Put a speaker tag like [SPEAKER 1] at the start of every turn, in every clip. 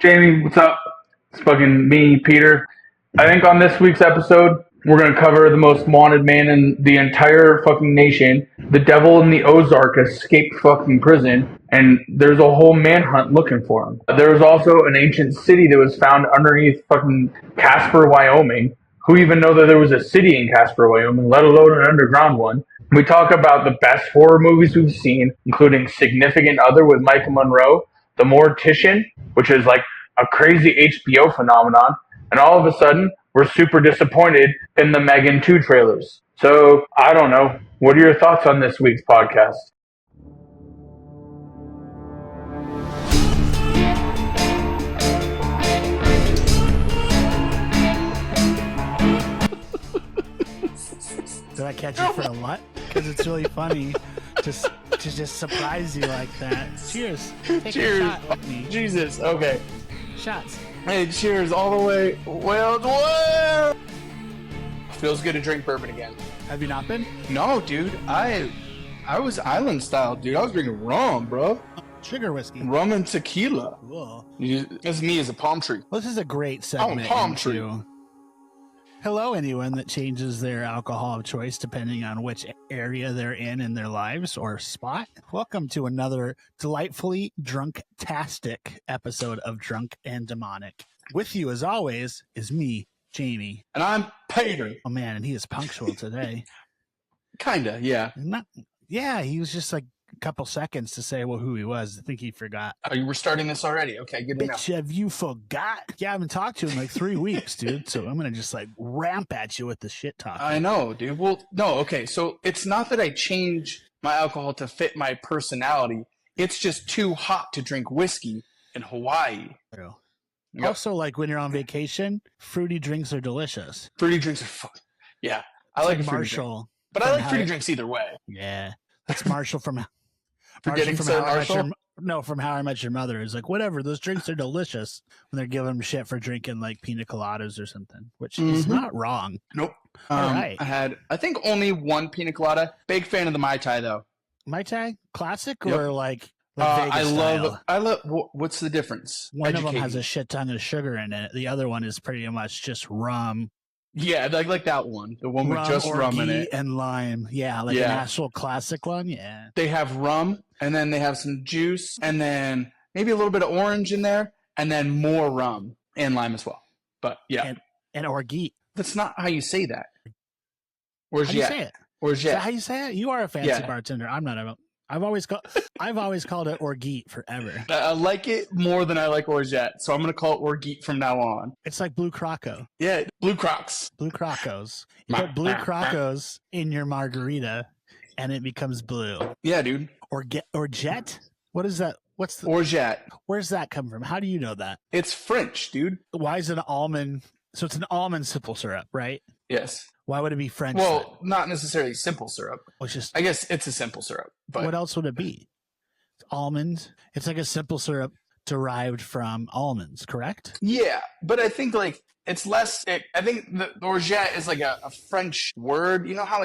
[SPEAKER 1] Jamie, what's up? It's fucking me, Peter. I think on this week's episode, we're gonna cover the most wanted man in the entire fucking nation. The devil in the Ozark escaped fucking prison, and there's a whole manhunt looking for him. There was also an ancient city that was found underneath fucking Casper, Wyoming. Who even know that there was a city in Casper, Wyoming, let alone an underground one? We talk about the best horror movies we've seen, including Significant Other with Michael Monroe, The Mortician, which is like a crazy HBO phenomenon, and all of a sudden, we're super disappointed in the Megan 2 trailers. So, I don't know. What are your thoughts on this week's podcast?
[SPEAKER 2] Did I catch you for a what? Because it's really funny just to just surprise you like that. Cheers. Take
[SPEAKER 3] Cheers.
[SPEAKER 2] a shot with me.
[SPEAKER 3] Jesus. Okay.
[SPEAKER 2] Shots.
[SPEAKER 3] Hey, cheers all the way. Well. Feels good to drink bourbon again.
[SPEAKER 2] Have you not been?
[SPEAKER 3] No, dude. I was island style, dude. I was drinking rum, bro.
[SPEAKER 2] Sugar whiskey.
[SPEAKER 3] Rum and tequila.
[SPEAKER 2] Cool.
[SPEAKER 3] That's me as a palm tree.
[SPEAKER 2] Well, this is a great segment.
[SPEAKER 3] palm tree.
[SPEAKER 2] Hello, anyone that changes their alcohol of choice depending on which area they're in their lives or spot. Welcome to another delightfully drunk-tastic episode of Drunk and Demonic. With you, as always, is me, Jamie.
[SPEAKER 3] And I'm Peter.
[SPEAKER 2] Oh, man, and he is punctual today.
[SPEAKER 3] Kinda, yeah.
[SPEAKER 2] Yeah, he was just like a couple seconds to say who he was. I think he forgot.
[SPEAKER 3] Oh, you were starting this already? Okay, good to know.
[SPEAKER 2] Bitch, have you forgot? Yeah, I haven't talked to him in like 3 weeks, dude. So I'm going to just like ramp at you with the shit talk.
[SPEAKER 3] I know, dude. Well, no, okay. So it's not that I change my alcohol to fit my personality. It's just too hot to drink whiskey in Hawaii.
[SPEAKER 2] True.
[SPEAKER 3] Yep.
[SPEAKER 2] Also, like when you're on vacation, fruity drinks are delicious.
[SPEAKER 3] Fruity drinks are fun. Yeah, I like a fruity drink.
[SPEAKER 2] Marshall.
[SPEAKER 3] But I like fruity drinks either way.
[SPEAKER 2] Yeah. That's Marshall from
[SPEAKER 3] Forgetting
[SPEAKER 2] from
[SPEAKER 3] Sir
[SPEAKER 2] How I Met
[SPEAKER 3] Marshall?
[SPEAKER 2] from How I Met Your Mother. Is like, whatever, those drinks are delicious when they're giving him shit for drinking like pina coladas or something, which is not wrong.
[SPEAKER 3] Nope.
[SPEAKER 2] All right.
[SPEAKER 3] I think only one pina colada. Big fan of the Mai Tai though.
[SPEAKER 2] Mai Tai? Classic
[SPEAKER 3] Yep.
[SPEAKER 2] or like Vegas style?
[SPEAKER 3] I love, what's the difference?
[SPEAKER 2] One of them has a shit ton of sugar in it. The other one is pretty much just rum.
[SPEAKER 3] Yeah, like that one. The one with just rum in it.
[SPEAKER 2] And lime. Yeah, like an actual classic one. Yeah.
[SPEAKER 3] They have rum, and then they have some juice, and then maybe a little bit of orange in there, and then more rum and lime as well. But yeah.
[SPEAKER 2] And orgeat.
[SPEAKER 3] That's not how you say that.
[SPEAKER 2] How do you say it?
[SPEAKER 3] Orgeat.
[SPEAKER 2] Is that how you say it? You are a fancy bartender. I'm not. I've always called it orgeat forever.
[SPEAKER 3] I like it more than I like orgeat, so I'm going to call it orgeat from now on.
[SPEAKER 2] It's like Blue Croco.
[SPEAKER 3] Yeah, Blue Crocs.
[SPEAKER 2] Blue Crocos. You put Blue Crocos in your margarita, and it becomes blue.
[SPEAKER 3] Yeah, dude.
[SPEAKER 2] Orgeat? What is that? What's the
[SPEAKER 3] orgeat?
[SPEAKER 2] Where's that come from? How do you know that?
[SPEAKER 3] It's French, dude.
[SPEAKER 2] Why is it an almond? So it's an almond simple syrup, right?
[SPEAKER 3] Yes.
[SPEAKER 2] Why would it be French?
[SPEAKER 3] Well, not necessarily simple syrup.
[SPEAKER 2] I
[SPEAKER 3] guess it's a simple syrup. But
[SPEAKER 2] what else would it be? It's almond. It's like a simple syrup derived from almonds, correct?
[SPEAKER 3] Yeah, but I think like it's less. I think the orgeat is like a French word. You know how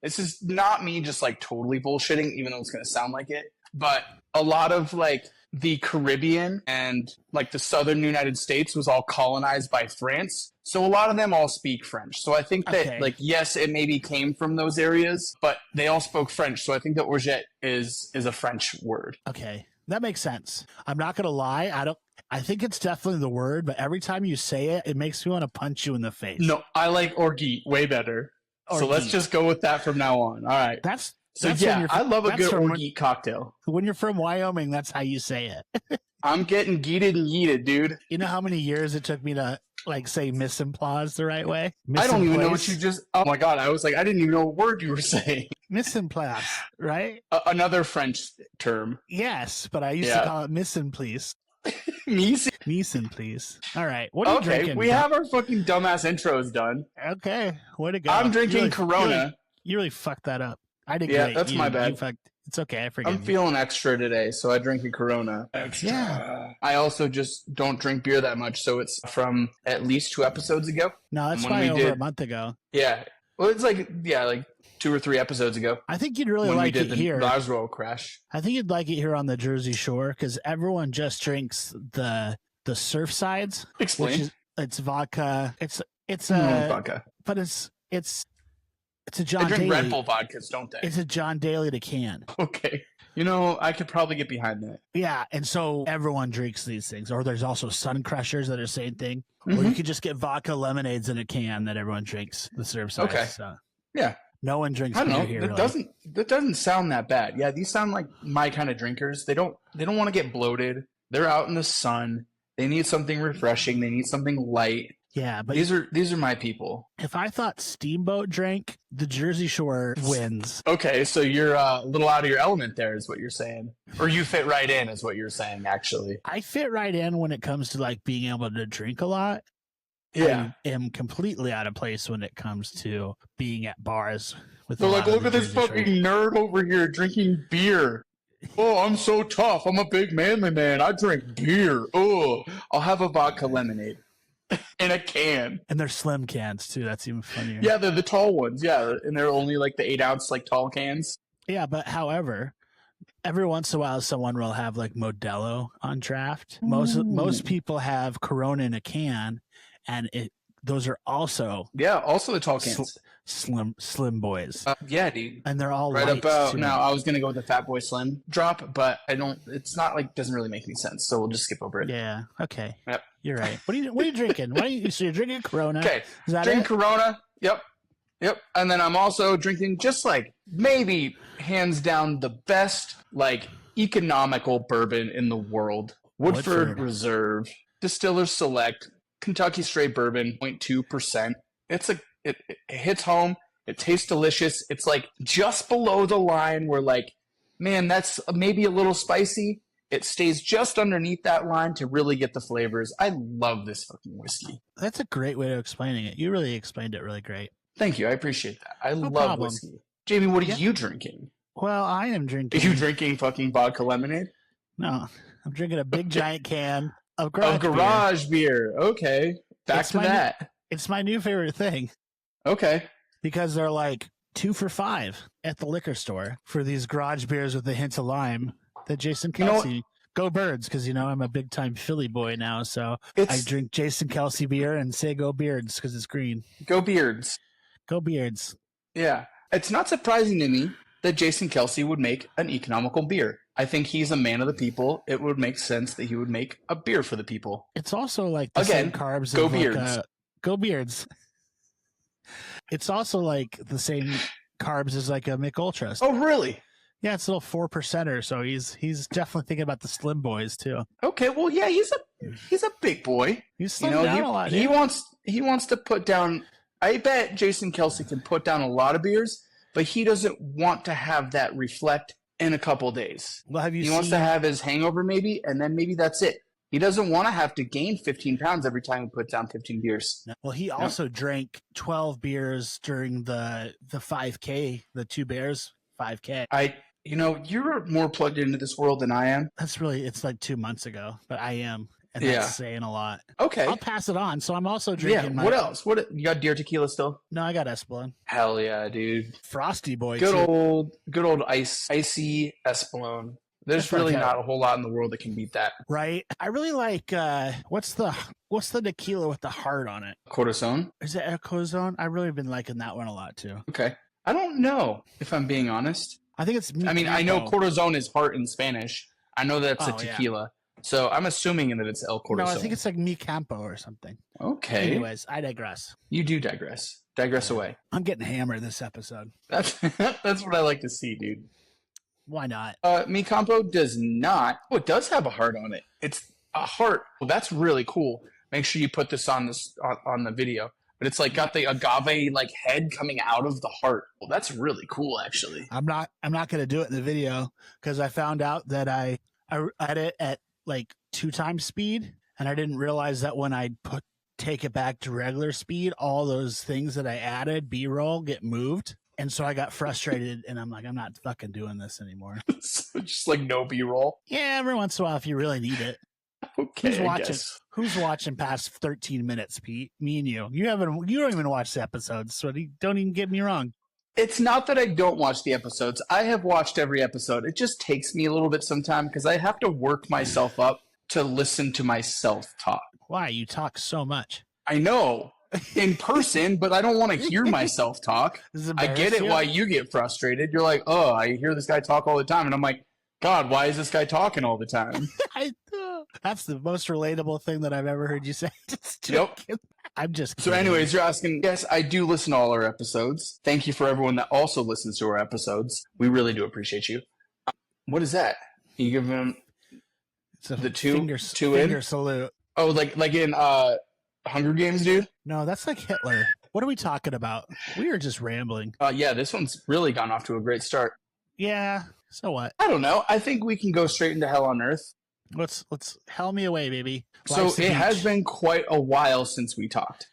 [SPEAKER 3] this is not me just like totally bullshitting, even though it's gonna sound like it. But a lot of like the Caribbean and like the southern United States was all colonized by France. So a lot of them all speak French. So I think that yes, it maybe came from those areas, but they all spoke French. So I think that orgeat is a French word.
[SPEAKER 2] Okay. That makes sense. I'm not going to lie. I think it's definitely the word, but every time you say it, it makes me want to punch you in the face.
[SPEAKER 3] No, I like orgeat way better. So let's just go with that from now on. All right. I love a good orgeat cocktail.
[SPEAKER 2] When you're from Wyoming, that's how you say it.
[SPEAKER 3] I'm getting geeted and yeeted, dude.
[SPEAKER 2] You know how many years it took me to like say misimplause the right way?
[SPEAKER 3] I don't even know what you just. Oh my god! I was like, I didn't even know what word you were saying.
[SPEAKER 2] Misimplause, right?
[SPEAKER 3] Another French term.
[SPEAKER 2] Yes, but I used to call it misimplise. Misimplise. All right. What are you drinking?
[SPEAKER 3] We have our fucking dumbass intros done.
[SPEAKER 2] Okay. Way to go.
[SPEAKER 3] I'm drinking Corona.
[SPEAKER 2] You really fucked that up. I did
[SPEAKER 3] great.
[SPEAKER 2] Yeah,
[SPEAKER 3] that's my bad.
[SPEAKER 2] It's okay. I forget.
[SPEAKER 3] I'm feeling extra today, so I drink a Corona.
[SPEAKER 2] Extra. Yeah.
[SPEAKER 3] I also just don't drink beer that much, so it's from at least 2 episodes ago.
[SPEAKER 2] No, that's probably over a month ago.
[SPEAKER 3] Yeah. Well, it's like 2 or 3 episodes ago.
[SPEAKER 2] I think you'd really like it here.
[SPEAKER 3] The Roswell crash.
[SPEAKER 2] I think you'd like it here on the Jersey Shore because everyone just drinks the the Surfsides.
[SPEAKER 3] Explain.
[SPEAKER 2] It's vodka. It's
[SPEAKER 3] vodka.
[SPEAKER 2] But it's a
[SPEAKER 3] They
[SPEAKER 2] John
[SPEAKER 3] drink
[SPEAKER 2] Daly.
[SPEAKER 3] Red Bull vodkas, don't they?
[SPEAKER 2] It's a John Daly to can.
[SPEAKER 3] Okay. You know, I could probably get behind that.
[SPEAKER 2] Yeah, and so everyone drinks these things. Or there's also Sun Crushers that are the same thing.
[SPEAKER 3] Mm-hmm.
[SPEAKER 2] Or you could just get vodka lemonades in a can that everyone drinks. The Surfsides.
[SPEAKER 3] Okay.
[SPEAKER 2] So.
[SPEAKER 3] Yeah.
[SPEAKER 2] No one drinks
[SPEAKER 3] I don't
[SPEAKER 2] beer
[SPEAKER 3] know.
[SPEAKER 2] here.
[SPEAKER 3] That doesn't sound that bad. Yeah, these sound like my kind of drinkers. They don't want to get bloated. They're out in the sun. They need something refreshing. They need something light.
[SPEAKER 2] Yeah, but
[SPEAKER 3] these are my people.
[SPEAKER 2] If I thought Steamboat drank, the Jersey Shore wins.
[SPEAKER 3] Okay, so you're a little out of your element there, is what you're saying, or you fit right in, is what you're saying. Actually,
[SPEAKER 2] I fit right in when it comes to like being able to drink a lot.
[SPEAKER 3] Yeah,
[SPEAKER 2] I am completely out of place when it comes to being at bars.
[SPEAKER 3] They're like, look at this fucking nerd over here drinking beer. Oh, I'm so tough. I'm a big manly man. I drink beer. Oh, I'll have a vodka lemonade. In a can.
[SPEAKER 2] And they're slim cans, too. That's even funnier.
[SPEAKER 3] Yeah, they're the tall ones. Yeah, and they're only like the 8-ounce like tall cans.
[SPEAKER 2] Yeah, but however, every once in a while someone will have like Modelo on draft. Most people have Corona in a can, and those are also
[SPEAKER 3] also the tall cans.
[SPEAKER 2] Slim boys.
[SPEAKER 3] Yeah, dude.
[SPEAKER 2] And they're all
[SPEAKER 3] right about
[SPEAKER 2] too.
[SPEAKER 3] now. I was gonna go with the Fat Boy Slim drop, but I don't. It's not like doesn't really make any sense. So we'll just skip over it.
[SPEAKER 2] Yeah. Okay.
[SPEAKER 3] Yep.
[SPEAKER 2] You're right. What are you drinking? So you're drinking Corona?
[SPEAKER 3] Okay.
[SPEAKER 2] Is that
[SPEAKER 3] Drink
[SPEAKER 2] it?
[SPEAKER 3] Corona. Yep. And then I'm also drinking just like maybe hands down the best like economical bourbon in the world. Woodford Reserve Distillers Select Kentucky Straight Bourbon 0.2%. It hits home. It tastes delicious. It's like just below the line where like, man, that's maybe a little spicy. It stays just underneath that line to really get the flavors. I love this fucking whiskey.
[SPEAKER 2] That's a great way of explaining it. You really explained it really great.
[SPEAKER 3] Thank you. I appreciate that. I
[SPEAKER 2] No
[SPEAKER 3] love
[SPEAKER 2] problem.
[SPEAKER 3] whiskey. Jamie, what are you drinking?
[SPEAKER 2] Well, I am drinking.
[SPEAKER 3] Are you drinking fucking vodka lemonade?
[SPEAKER 2] No, I'm drinking a big giant can of garage,
[SPEAKER 3] Garage beer. Okay. Back to that.
[SPEAKER 2] It's my new favorite thing.
[SPEAKER 3] Okay.
[SPEAKER 2] Because they're like 2 for $5 at the liquor store for these garage beers with a hint of lime that Jason Kelsey. Go Birds, because I'm a big time Philly boy now, so I drink Jason Kelsey beer and say Go Beards because it's green.
[SPEAKER 3] Go Beards.
[SPEAKER 2] Go Beards.
[SPEAKER 3] Yeah. It's not surprising to me that Jason Kelsey would make an economical beer. I think he's a man of the people. It would make sense that he would make a beer for the people.
[SPEAKER 2] It's also like the same carbs.
[SPEAKER 3] Go Beards.
[SPEAKER 2] Go Beards. It's also like the same carbs as like a Mick Ultra.
[SPEAKER 3] Oh, really?
[SPEAKER 2] Yeah, it's a little 4%er, so he's definitely thinking about the slim boys too.
[SPEAKER 3] Okay, well, yeah, he's a big boy.
[SPEAKER 2] He's slimmed down a lot.
[SPEAKER 3] He wants to put down. I bet Jason Kelsey can put down a lot of beers, but he doesn't want to have that reflect in a couple days.
[SPEAKER 2] Well,
[SPEAKER 3] he wants to have his hangover maybe, and then maybe that's it. He doesn't want to have to gain 15 pounds every time he puts down 15 beers.
[SPEAKER 2] Well, he also drank 12 beers during the 5K, the 2 Bears 5K.
[SPEAKER 3] You're more plugged into this world than I am.
[SPEAKER 2] It's like 2 months ago, but I am. And that's saying a lot.
[SPEAKER 3] Okay.
[SPEAKER 2] I'll pass it on. So I'm also drinking.
[SPEAKER 3] Yeah. What else? You got Deer Tequila still?
[SPEAKER 2] No, I got Espolon.
[SPEAKER 3] Hell yeah, dude.
[SPEAKER 2] Frosty boy.
[SPEAKER 3] Good old icy Espolon. There's really not a whole lot in the world that can beat that.
[SPEAKER 2] Right. I really like what's the tequila with the heart on it?
[SPEAKER 3] Corazon?
[SPEAKER 2] Is it a Corazon? I've really been liking that one a lot too.
[SPEAKER 3] Okay. I don't know if I'm being honest.
[SPEAKER 2] I think it's
[SPEAKER 3] I know Corazon is heart in Spanish. I know that's a tequila. Yeah. So I'm assuming that it's El Corazon.
[SPEAKER 2] No, I think it's like Mi Campo or something.
[SPEAKER 3] Okay.
[SPEAKER 2] Anyways, I digress.
[SPEAKER 3] You do digress. Digress away.
[SPEAKER 2] I'm getting hammered this episode.
[SPEAKER 3] That's what I like to see, dude.
[SPEAKER 2] Why not?
[SPEAKER 3] Mi Campo does not. Oh, it does have a heart on it. It's a heart. Well, that's really cool. Make sure you put this on the video. But it's like got the agave like head coming out of the heart. Well, that's really cool, actually.
[SPEAKER 2] I'm not gonna do it in the video because I found out that I had it at like 2 times speed, and I didn't realize that when I take it back to regular speed, all those things that I added B-roll get moved. And so I got frustrated, and I'm like, I'm not fucking doing this anymore.
[SPEAKER 3] So just like no B-roll?
[SPEAKER 2] Yeah, every once in a while if you really need it.
[SPEAKER 3] Okay,
[SPEAKER 2] Who's watching past 13 minutes, Pete? Me and you. You don't even watch the episodes, so don't even get me wrong.
[SPEAKER 3] It's not that I don't watch the episodes. I have watched every episode. It just takes me a little bit sometimes because I have to work myself up to listen to myself talk.
[SPEAKER 2] Why? You talk so much.
[SPEAKER 3] I know in person, but I don't want to hear myself talk. I get it why you get frustrated. You're like, oh, I hear this guy talk all the time. And I'm like, God, why is this guy talking all the time?
[SPEAKER 2] That's the most relatable thing that I've ever heard you say.
[SPEAKER 3] Yep.
[SPEAKER 2] I'm just
[SPEAKER 3] kidding. So anyways, you're asking, yes, I do listen to all our episodes. Thank you for everyone that also listens to our episodes. We really do appreciate you. What is that? You give him the finger
[SPEAKER 2] salute.
[SPEAKER 3] Oh, like in Hunger Games, dude?
[SPEAKER 2] No, that's like Hitler. What are we talking about? We are just rambling.
[SPEAKER 3] Yeah, this one's really gone off to a great start.
[SPEAKER 2] Yeah. So what?
[SPEAKER 3] I don't know. I think we can go straight into Hell on Earth.
[SPEAKER 2] Let's hell me away, baby.
[SPEAKER 3] So it has been quite a while since we talked.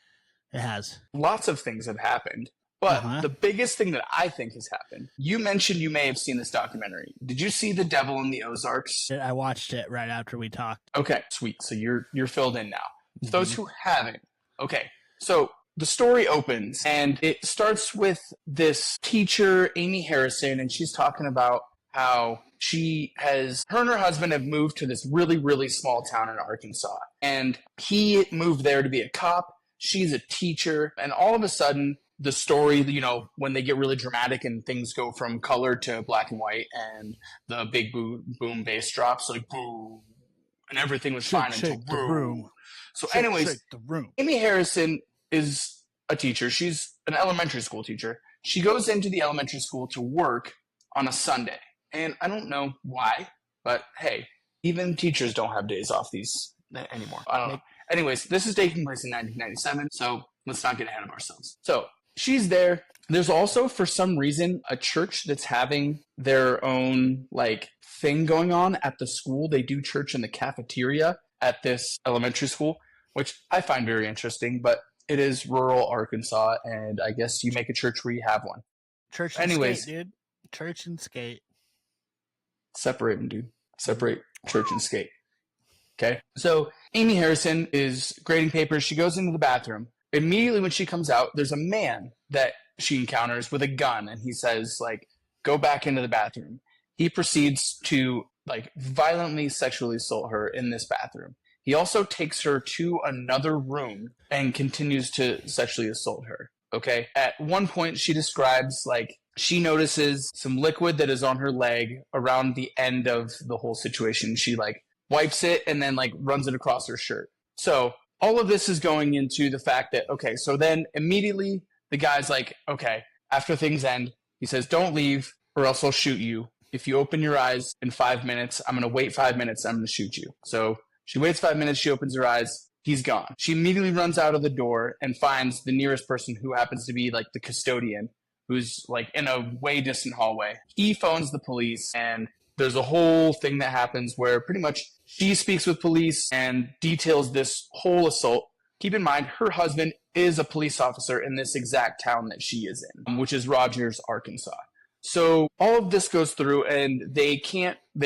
[SPEAKER 2] It has.
[SPEAKER 3] Lots of things have happened. But the biggest thing that I think has happened, you mentioned you may have seen this documentary. Did you see The Devil in the Ozarks?
[SPEAKER 2] I watched it right after we talked.
[SPEAKER 3] Okay, sweet. So you're filled in now. Mm-hmm. Those who haven't. Okay, so the story opens and it starts with this teacher, Amy Harrison, and she's talking about how her and her husband have moved to this really, really small town in Arkansas. And he moved there to be a cop. She's a teacher. And all of a sudden, the story, when they get really dramatic and things go from color to black and white and the big boom bass drops, like boom, and everything was fine until boom. So anyways, Amy Harrison is a teacher. She's an elementary school teacher. She goes into the elementary school to work on a Sunday. And I don't know why, but hey, even teachers don't have days off anymore. I don't know. Anyways, this is taking place in 1997, so let's not get ahead of ourselves. So she's there. There's also, for some reason, a church that's having their own thing going on at the school. They do church in the cafeteria at this elementary school, which I find very interesting, but it is rural Arkansas, and I guess you make a church where you have one.
[SPEAKER 2] Church and skate, dude. Church and skate.
[SPEAKER 3] Separate them, dude. Separate church and skate. Okay? So Amy Harrison is grading papers. She goes into the bathroom. Immediately when she comes out, there's a man that she encounters with a gun, and he says, go back into the bathroom. He proceeds to, violently sexually assault her in this bathroom. He also takes her to another room and continues to sexually assault her. Okay? At one point, she describes, she notices some liquid that is on her leg around the end of the whole situation. She, wipes it and then, runs it across her shirt. So all of this is going into the fact that, okay, so then immediately the guy's like, okay, after things end, he says, don't leave or else I'll shoot you. If you open your eyes in 5 minutes, I'm going to wait 5 minutes. I'm going to shoot you. So she waits 5 minutes. She opens her eyes. He's gone. She immediately runs out of the door and finds the nearest person, who happens to be the custodian, who's in a way distant hallway. He phones the police, and there's a whole thing that happens where pretty much she speaks with police and details this whole assault. Keep in mind, her husband is a police officer in this exact town that she is in, which is Rogers, Arkansas. So all of this goes through, and they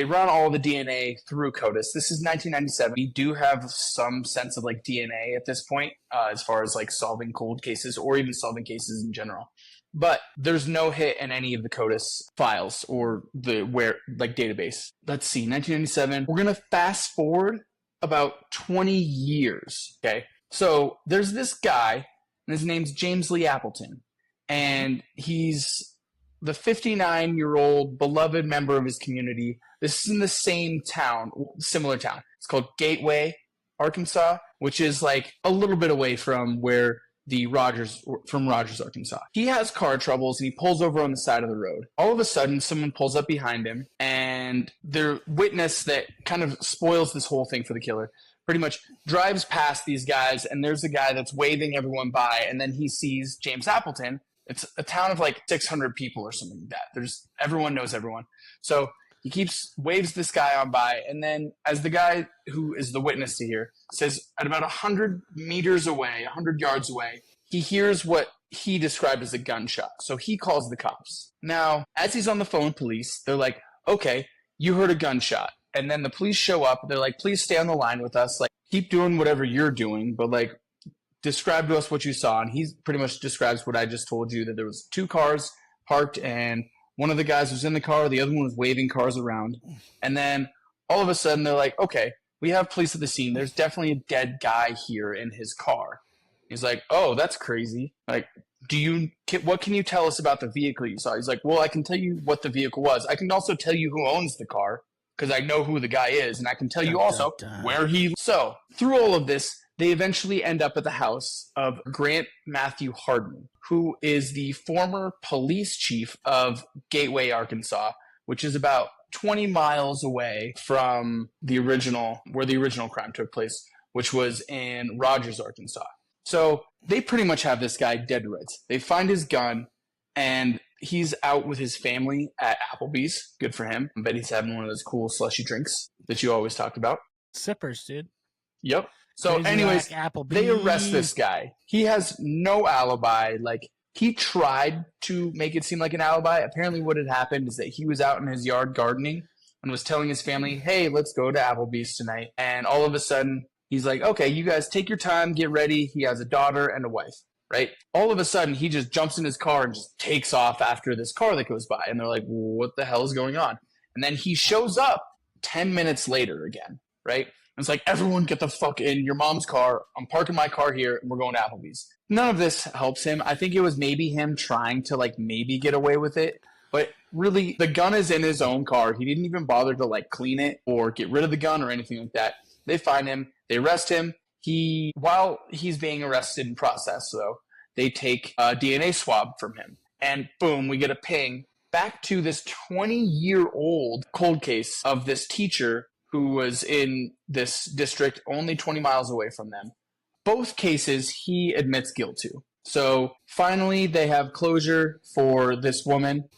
[SPEAKER 3] run all the DNA through CODIS. This is 1997. We do have some sense of DNA at this point, as far as solving cold cases or even solving cases in general. But there's no hit in any of the CODIS files or the database. Let's see, 1997. We're gonna fast forward about 20 years. Okay, so there's this guy, and his name's James Lee Appleton, and he's the 59-year-old beloved member of his community. This is in the same town, similar town. It's called Gateway, Arkansas, which is a little bit away from where Rogers, Arkansas. He has car troubles and he pulls over on the side of the road. All of a sudden, someone pulls up behind him, and their witness that kind of spoils this whole thing for the killer pretty much drives past these guys, and there's a guy that's waving everyone by, and then he sees James Appleton. It's a town of 600 people or something like that. Everyone knows everyone. So he waves this guy on by, and then as the guy who is the witness to here says, at about 100 meters away, 100 yards away, he hears what he described as a gunshot. So he calls the cops. Now, as he's on the phone with police, they're like, okay, you heard a gunshot. And then the police show up. They're like, please stay on the line with us. Keep doing whatever you're doing, but describe to us what you saw. And he pretty much describes what I just told you, that there was 2 cars parked, and one of the guys was in the car, the other one was waving cars around. And then all of a sudden they're like, okay, we have police at the scene. There's definitely a dead guy here in his car. He's like, oh, that's crazy. Like, what can you tell us about the vehicle you saw? He's like, well, I can tell you what the vehicle was. I can also tell you who owns the car because I know who the guy is, and I can tell you also where he. So through all of this, they eventually end up at the house of Grant Matthew Hardin, who is the former police chief of Gateway, Arkansas, which is about 20 miles away from where the original crime took place, which was in Rogers, Arkansas. So they pretty much have this guy dead to rights. They find his gun, and he's out with his family at Applebee's. Good for him. I bet he's having one of those cool slushy drinks that you always talked about.
[SPEAKER 2] Sippers, dude.
[SPEAKER 3] Yep. So
[SPEAKER 2] Crazy
[SPEAKER 3] anyways,
[SPEAKER 2] Applebee's.
[SPEAKER 3] they arrest this guy. He has no alibi. Like, he tried to make it seem like an alibi. Apparently what had happened is that he was out in his yard gardening and was telling his family, hey, let's go to Applebee's tonight. And all of a sudden, he's like, okay, you guys take your time, get ready. He has a daughter and a wife, right? All of a sudden, he just jumps in his car and just takes off after this car that goes by. And they're like, what the hell is going on? And then he shows up 10 minutes later again, right? And it's like, everyone get the fuck in your mom's car. I'm parking my car here and we're going to Applebee's. None of this helps him. I think it was maybe him trying to like maybe get away with it. But really, the gun is in his own car. He didn't even bother to like clean it or get rid of the gun or anything like that. They find him. They arrest him. While he's being arrested and processed, though, they take a DNA swab from him. And boom, we get a ping back to this 20-year-old cold case of this teacher who was in this district only 20 miles away from them. Both cases he admits guilt to. So finally, they have closure for this woman,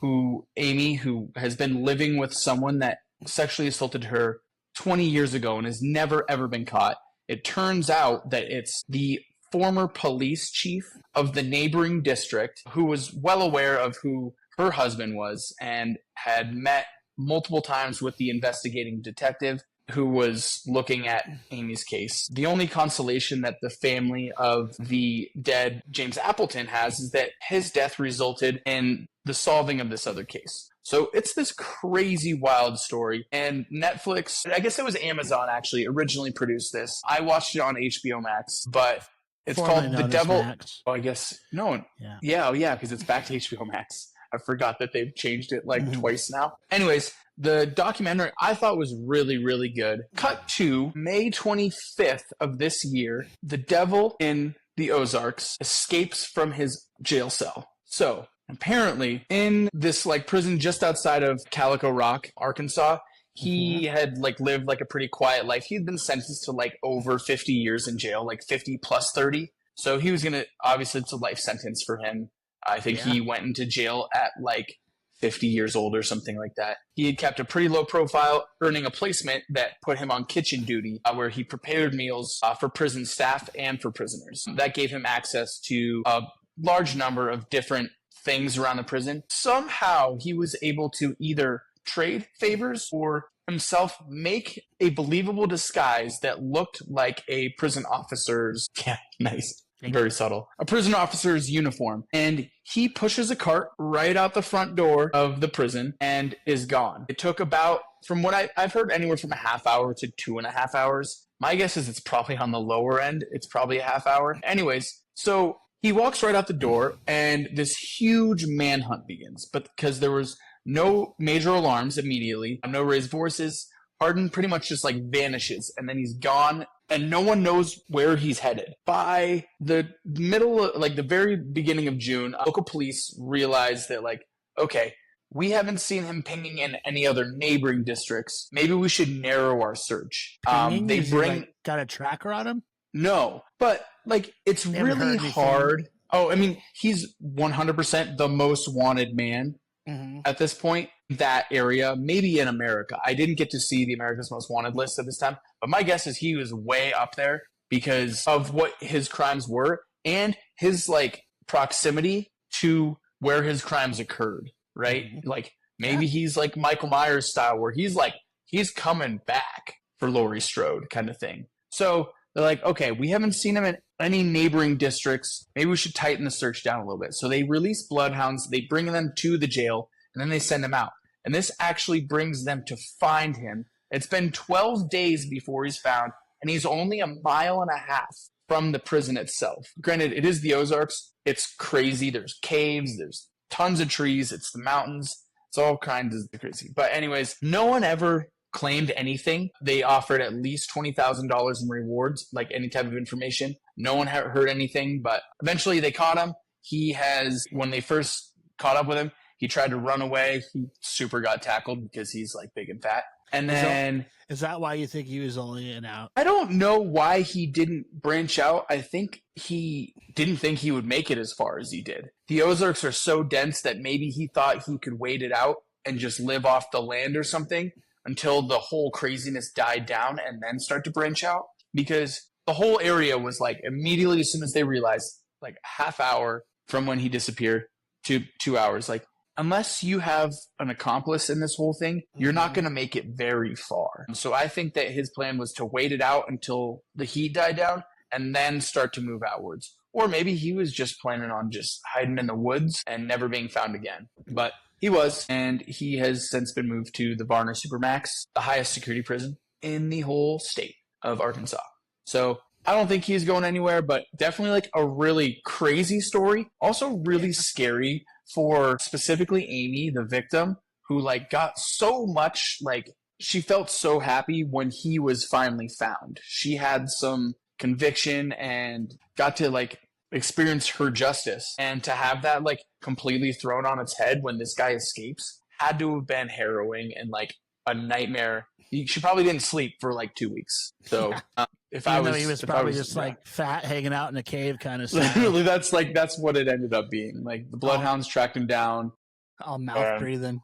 [SPEAKER 3] Amy, who has been living with someone that sexually assaulted her 20 years ago and has never, ever been caught. It turns out that it's the former police chief of the neighboring district who was well aware of who her husband was and had met multiple times with the investigating detective who was looking at Amy's case. The only consolation that the family of the dead James Appleton has is that his death resulted in the solving of this other case. So it's this crazy, wild story. And Netflix, I guess it was Amazon actually, originally produced this. I watched it on HBO Max, but it's called The Devil.
[SPEAKER 2] Max.
[SPEAKER 3] Oh, I guess, no. Yeah, because it's back to HBO Max. I forgot that they've changed it like twice now. Anyways, the documentary I thought was really, really good. Cut to May 25th of this year. The devil in the Ozarks escapes from his jail cell. So apparently in this like prison just outside of Calico Rock, Arkansas, he had like lived like a pretty quiet life. He'd been sentenced to like over 50 years in jail, like 50 plus 30. So he was going to, obviously it's a life sentence for him. I think he went into jail at like 50 years old or something like that. He had kept a pretty low profile, earning a placement that put him on kitchen duty, where he prepared meals for prison staff and for prisoners. That gave him access to a large number of different things around the prison. Somehow he was able to either trade favors or himself make a believable disguise that looked like a prison officer's. Yeah, nice. Very subtle. A prison officer's uniform. And he pushes a cart right out the front door of the prison and is gone. It took about, from what I've heard, anywhere from a half hour to 2.5 hours. My guess is it's probably on the lower end. It's probably a half hour. Anyways, so he walks right out the door and this huge manhunt begins. But because there was no major alarms immediately, no raised voices, Hardin pretty much just like vanishes and then he's gone and no one knows where he's headed. By the middle, like the very beginning of June, local police realized that like, okay, we haven't seen him pinging in any other neighboring districts. Maybe we should narrow our search.
[SPEAKER 2] They bring got a tracker on him?
[SPEAKER 3] No, but like it's really hard. Oh, I mean, he's 100% the most wanted man at this point. That area, maybe in America. I didn't get to see the America's Most Wanted list at this time, but my guess is he was way up there because of what his crimes were and his like proximity to where his crimes occurred, right? Like maybe he's like Michael Myers style where he's coming back for Laurie Strode kind of thing. So they're like, okay, we haven't seen him in any neighboring districts. Maybe we should tighten the search down a little bit. So they release bloodhounds, they bring them to the jail, and then they send him out. And this actually brings them to find him It's been 12 days before he's found, and he's only 1.5 miles from the prison itself. Granted, it is the Ozarks. It's crazy. There's caves. There's tons of trees. It's the mountains. It's all kinds of crazy. But anyways, no one ever claimed anything. They offered at least $20,000 in rewards, like any type of information. No one heard anything, but eventually they caught him. When they first caught up with him, he tried to run away. He super got tackled because he's like big and fat. And then
[SPEAKER 2] is that why you think he was only an out?
[SPEAKER 3] I don't know why he didn't branch out. I think he didn't think he would make it as far as he did. The Ozarks are so dense that maybe he thought he could wait it out and just live off the land or something until the whole craziness died down and then start to branch out. Because the whole area was like immediately as soon as they realized, like half hour from when he disappeared to 2 hours, like unless you have an accomplice in this whole thing, you're not going to make it very far. So I think that his plan was to wait it out until the heat died down and then start to move outwards. Or maybe he was just planning on just hiding in the woods and never being found again. But he was, and he has since been moved to the Varner Supermax, the highest security prison in the whole state of Arkansas. So I don't think he's going anywhere, but definitely like a really crazy story. Also really scary for specifically Amy, the victim, who like got so much, like she felt so happy when he was finally found. She had some conviction and got to like experience her justice, and to have that like completely thrown on its head when this guy escapes had to have been harrowing and like a nightmare. She probably didn't sleep for like 2 weeks. So if I was,
[SPEAKER 2] he was probably just like fat, hanging out in a cave kind of stuff.
[SPEAKER 3] Literally, that's what it ended up being. Like the bloodhounds tracked him down,
[SPEAKER 2] all mouth breathing.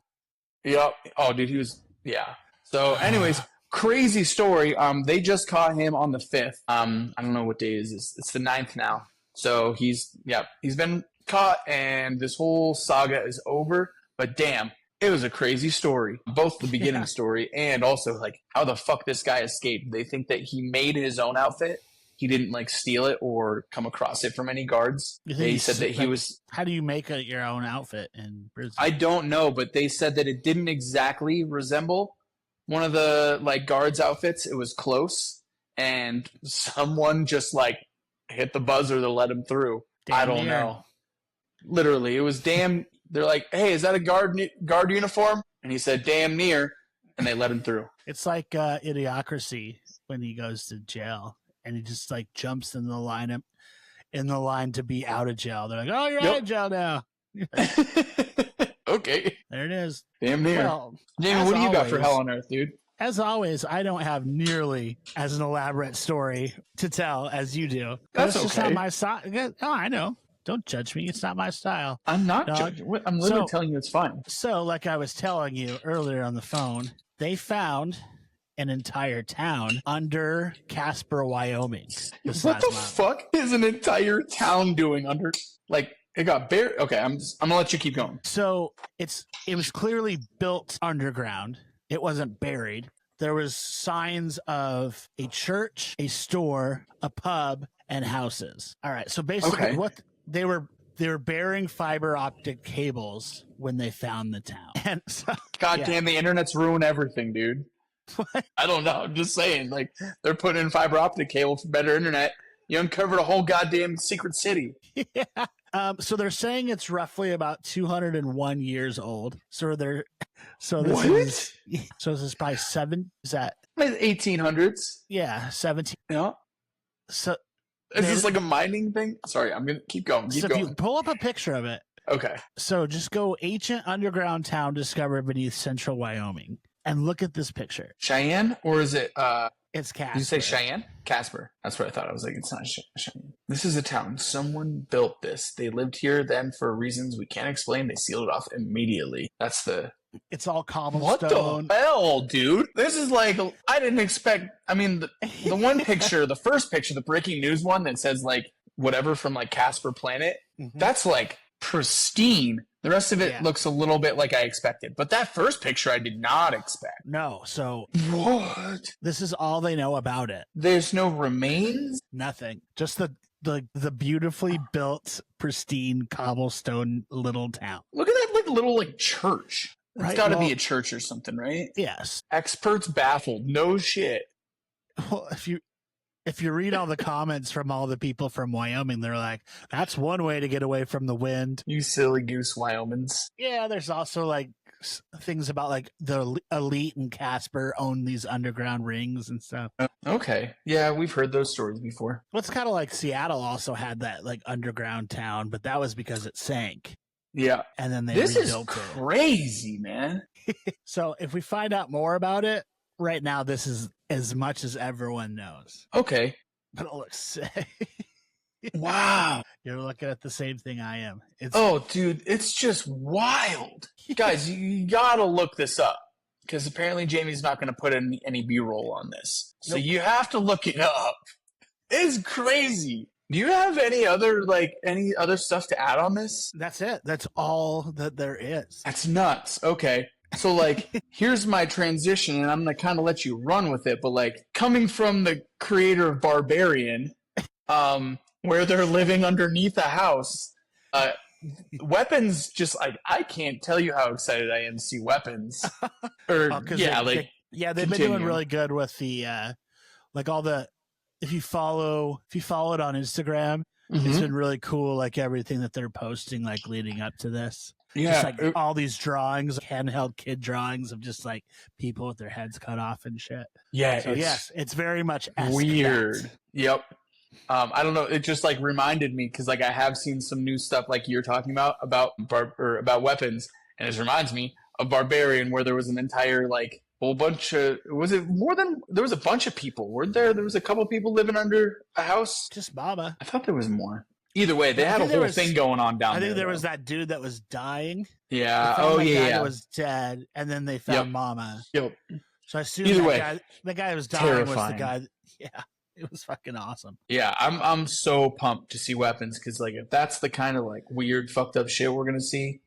[SPEAKER 3] Yep. Oh, dude, he was. Yeah. So, anyways, crazy story. They just caught him on the 5th. I don't know what day it is. It's the 9th now. So he's been caught, and this whole saga is over. But damn, it was a crazy story. Both the beginning story and also like how the fuck this guy escaped. They think that he made his own outfit. He didn't like steal it or come across it from any guards. They said that he was.
[SPEAKER 2] How do you make your own outfit in prison?
[SPEAKER 3] I don't know, but they said that it didn't exactly resemble one of the like guards' outfits. It was close, and someone just like hit the buzzer to let him through. I don't know. Literally, it was damn. They're like, "Hey, is that a guard uniform?" And he said, "Damn near," and they let him through.
[SPEAKER 2] It's like Idiocracy when he goes to jail and he just like jumps in the line to be out of jail. They're like, "Oh, you're out of jail now."
[SPEAKER 3] Okay,
[SPEAKER 2] there it is.
[SPEAKER 3] Damn near. Well, Jamie, what do you got for Hell on Earth, dude?
[SPEAKER 2] As always, I don't have nearly as an elaborate story to tell as you do.
[SPEAKER 3] That's okay.
[SPEAKER 2] Just not my style. Oh, I know. Don't judge me. It's not my style.
[SPEAKER 3] I'm not judging. I'm literally telling you it's fine.
[SPEAKER 2] So, like I was telling you earlier on the phone, they found an entire town under Casper, Wyoming.
[SPEAKER 3] What the fuck is an entire town doing under? Like, it got buried. Okay, I'm gonna let you keep going.
[SPEAKER 2] So it was clearly built underground. It wasn't buried. There was signs of a church, a store, a pub, and houses. All right. So basically, what they were burying fiber optic cables when they found the town. And so,
[SPEAKER 3] damn, the internet's ruined everything, dude. What? I don't know. I'm just saying, like they're putting in fiber optic cable for better internet. You uncovered a whole goddamn secret city.
[SPEAKER 2] Yeah. So they're saying it's roughly about 201 years old. So this is probably is that
[SPEAKER 3] 1800s?
[SPEAKER 2] Yeah, 17.
[SPEAKER 3] Yeah.
[SPEAKER 2] So
[SPEAKER 3] is this like a mining thing? Sorry, I'm gonna keep going.
[SPEAKER 2] If you pull up a picture of it.
[SPEAKER 3] Okay.
[SPEAKER 2] So just go ancient underground town discovered beneath central Wyoming and look at this picture.
[SPEAKER 3] Cheyenne, or is it?
[SPEAKER 2] It's Casper.
[SPEAKER 3] Did you say Cheyenne? Casper. That's what I thought. I was like, it's not Cheyenne. This is a town. Someone built this. They lived here then for reasons we can't explain. They sealed it off immediately. That's the...
[SPEAKER 2] It's all cobblestone.
[SPEAKER 3] What the hell, dude? This is like... I didn't expect... I mean, the one picture, the first picture, the breaking news one that says like whatever from like Casper Planet, that's like pristine. The rest of it looks a little bit like I expected. But that first picture I did not expect.
[SPEAKER 2] No, so...
[SPEAKER 3] What?
[SPEAKER 2] This is all they know about it.
[SPEAKER 3] There's no remains?
[SPEAKER 2] Nothing. Just the beautifully built, pristine, cobblestone little town.
[SPEAKER 3] Look at that like little like church. It's
[SPEAKER 2] Right,
[SPEAKER 3] got to
[SPEAKER 2] well-
[SPEAKER 3] be a church or something, right?
[SPEAKER 2] Yes.
[SPEAKER 3] Experts baffled. No shit.
[SPEAKER 2] Well, if you read all the comments from all the people from Wyoming, they're like, that's one way to get away from the wind.
[SPEAKER 3] You silly goose Wyomings.
[SPEAKER 2] Yeah, there's also like things about like the elite and Casper own these underground rings and stuff.
[SPEAKER 3] Okay. Yeah, we've heard those stories before.
[SPEAKER 2] Well, it's kind of like Seattle also had that like underground town, but that was because it sank.
[SPEAKER 3] Yeah.
[SPEAKER 2] And then they
[SPEAKER 3] This is
[SPEAKER 2] rebuilt it.
[SPEAKER 3] crazy, man.
[SPEAKER 2] So if we find out more about it, right now this is as much as everyone knows.
[SPEAKER 3] Okay.
[SPEAKER 2] But it looks sick.
[SPEAKER 3] Wow.
[SPEAKER 2] You're looking at the same thing I am. It's
[SPEAKER 3] Oh, dude, it's just wild. Guys, you gotta look this up. Because apparently Jamie's not gonna put any B-roll on this. So
[SPEAKER 2] Nope.
[SPEAKER 3] you have to look it up. It's crazy. Do you have any other stuff to add on this?
[SPEAKER 2] That's it. That's all that there is.
[SPEAKER 3] That's nuts. Okay. So like here's my transition and I'm gonna kinda let you run with it, but like coming from the creator of Barbarian, where they're living underneath a house, weapons just like I can't tell you how excited I am to see weapons. Or
[SPEAKER 2] they've been
[SPEAKER 3] continue.
[SPEAKER 2] doing really good with the like all the if you follow it on Instagram, it's been really cool, like everything that they're posting like leading up to this.
[SPEAKER 3] Yeah,
[SPEAKER 2] Just like all these drawings, handheld kid drawings of just like people with their heads cut off and shit.
[SPEAKER 3] yeah,
[SPEAKER 2] So
[SPEAKER 3] it's
[SPEAKER 2] yes, it's very much esque
[SPEAKER 3] weird.
[SPEAKER 2] that.
[SPEAKER 3] Yep. I don't know. It just like reminded me because like I have seen some new stuff like you're talking about about weapons, and it reminds me of Barbarian, where there was an entire like whole bunch of there was a bunch of people, weren't there? There was a couple people living under a house.
[SPEAKER 2] Just Baba.
[SPEAKER 3] I thought there was more. Either way, they
[SPEAKER 2] I
[SPEAKER 3] had a
[SPEAKER 2] think there
[SPEAKER 3] whole
[SPEAKER 2] was-
[SPEAKER 3] thing going on down
[SPEAKER 2] I
[SPEAKER 3] there.
[SPEAKER 2] think there
[SPEAKER 3] though.
[SPEAKER 2] was that dude that was dying.
[SPEAKER 3] Yeah.
[SPEAKER 2] They found
[SPEAKER 3] Oh
[SPEAKER 2] that guy
[SPEAKER 3] yeah.
[SPEAKER 2] that was dead, and then they found
[SPEAKER 3] Yep.
[SPEAKER 2] Mama.
[SPEAKER 3] Yep.
[SPEAKER 2] So I assume
[SPEAKER 3] Either
[SPEAKER 2] that
[SPEAKER 3] way,
[SPEAKER 2] the guy who was dying was the
[SPEAKER 3] terrifying.
[SPEAKER 2] guy. Yeah, it was fucking awesome.
[SPEAKER 3] Yeah, I'm so pumped to see weapons because like if that's the kind of like weird fucked up shit we're gonna see,